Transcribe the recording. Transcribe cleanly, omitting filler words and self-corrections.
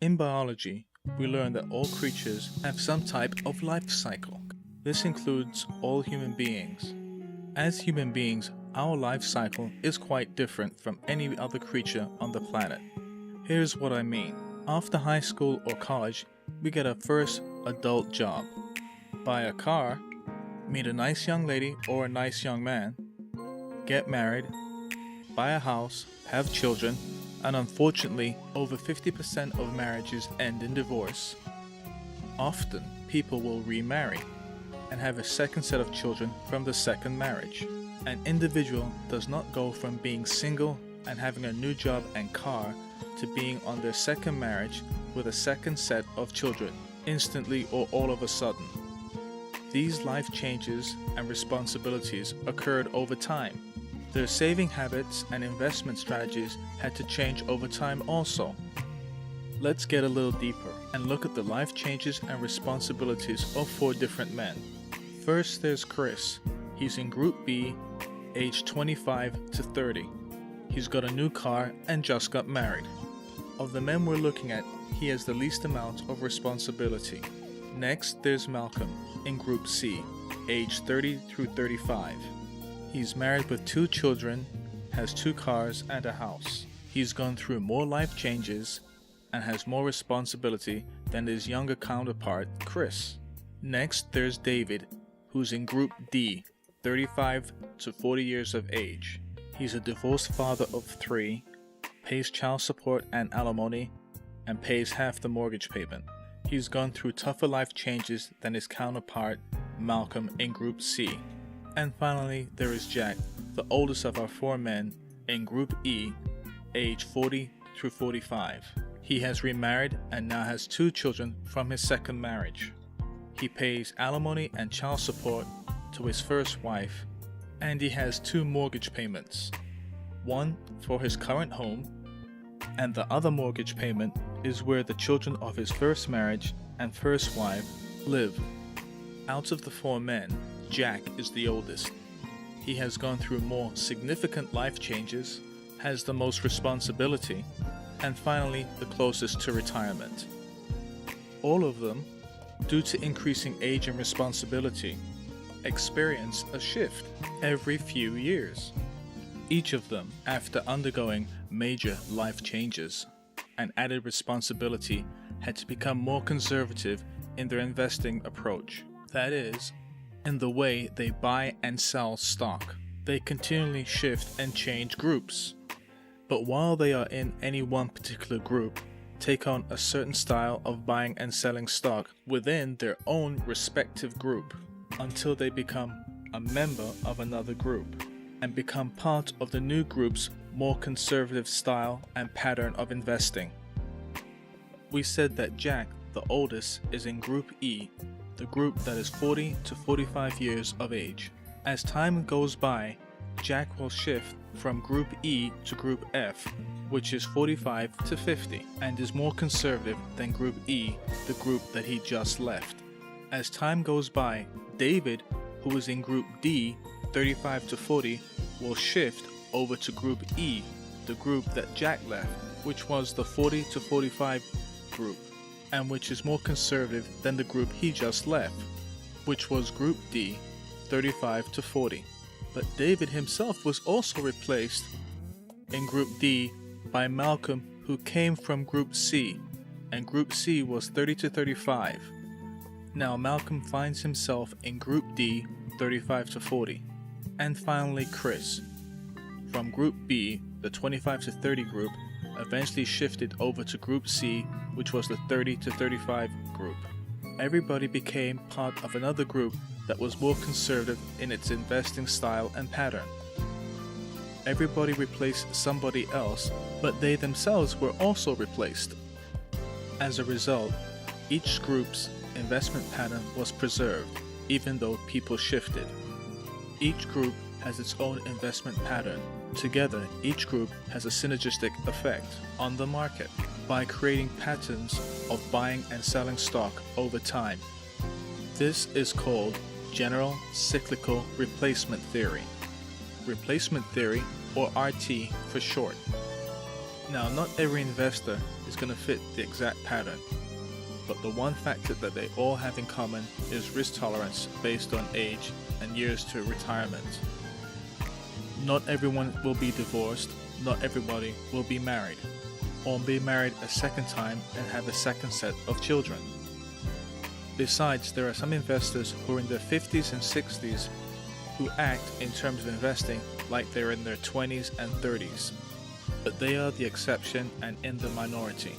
In biology, we learn that all creatures have some type of life cycle. This includes all human beings. As human beings, our life cycle is quite different from any other creature on the planet. Here's what I mean. After high school or college, we get our first adult job. Buy a car, meet a nice young lady or a nice young man, get married, buy a house, have children, and unfortunately, over 50% of marriages end in divorce. Often, people will remarry and have a second set of children from the second marriage. An individual does not go from being single and having a new job and car to being on their second marriage with a second set of children, instantly or all of a sudden. These life changes and responsibilities occurred over time. Their saving habits and investment strategies had to change over time also. Let's get a little deeper and look at the life changes and responsibilities of 4 different men. First, there's Chris. He's in Group B, age 25 to 30. He's got a new car and just got married. Of the men we're looking at, he has the least amount of responsibility. Next, there's Malcolm in Group C, age 30 through 35. He's married with 2 children, has 2 cars and a house. He's gone through more life changes and has more responsibility than his younger counterpart, Chris. Next, there's David, who's in Group D, 35 to 40 years of age. He's a divorced father of 3, pays child support and alimony, and pays half the mortgage payment. He's gone through tougher life changes than his counterpart, Malcolm, in Group C. And finally, there is Jack, the oldest of our 4 men, in Group E, age 40 through 45. He has remarried and now has 2 children from his second marriage. He pays alimony and child support to his first wife, and he has 2 mortgage payments. One for his current home, and the other mortgage payment is where the children of his first marriage and first wife live. Out of the 4 men, Jack is the oldest. He has gone through more significant life changes, has the most responsibility, and finally the closest to retirement. All of them, due to increasing age and responsibility, experience a shift every few years. Each of them, after undergoing major life changes and added responsibility, had to become more conservative in their investing approach. That is, in the way they buy and sell stock. They continually shift and change groups. But while they are in any one particular group, take on a certain style of buying and selling stock within their own respective group until they become a member of another group and become part of the new group's more conservative style and pattern of investing. We said that Jack, the oldest, is in Group E, the group that is 40 to 45 years of age. As time goes by, Jack will shift from Group E to Group F, which is 45 to 50, and is more conservative than Group E, the group that he just left. As time goes by, David, who is in Group D, 35 to 40, will shift over to Group E, the group that Jack left, which was the 40 to 45 group, and which is more conservative than the group he just left, which was Group D, 35 to 40. But David himself was also replaced in Group D by Malcolm, who came from Group C, and Group C was 30 to 35. Now Malcolm finds himself in Group D, 35 to 40. And finally Chris, from Group B, the 25 to 30 group, eventually shifted over to Group C, which was the 30 to 35 group. Everybody became part of another group that was more conservative in its investing style and pattern. Everybody replaced somebody else, but they themselves were also replaced. As a result, each group's investment pattern was preserved, even though people shifted. Each group has its own investment pattern. Together, each group has a synergistic effect on the market by creating patterns of buying and selling stock over time. This is called General Cyclical Replacement Theory. Replacement theory, or RT for short. Now, not every investor is going to fit the exact pattern, but the one factor that they all have in common is risk tolerance based on age and years to retirement. Not everyone will be divorced, not everybody will be married, or be married a second time and have a second set of children. Besides, there are some investors who are in their 50s and 60s who act in terms of investing like they're in their 20s and 30s, but they are the exception and in the minority.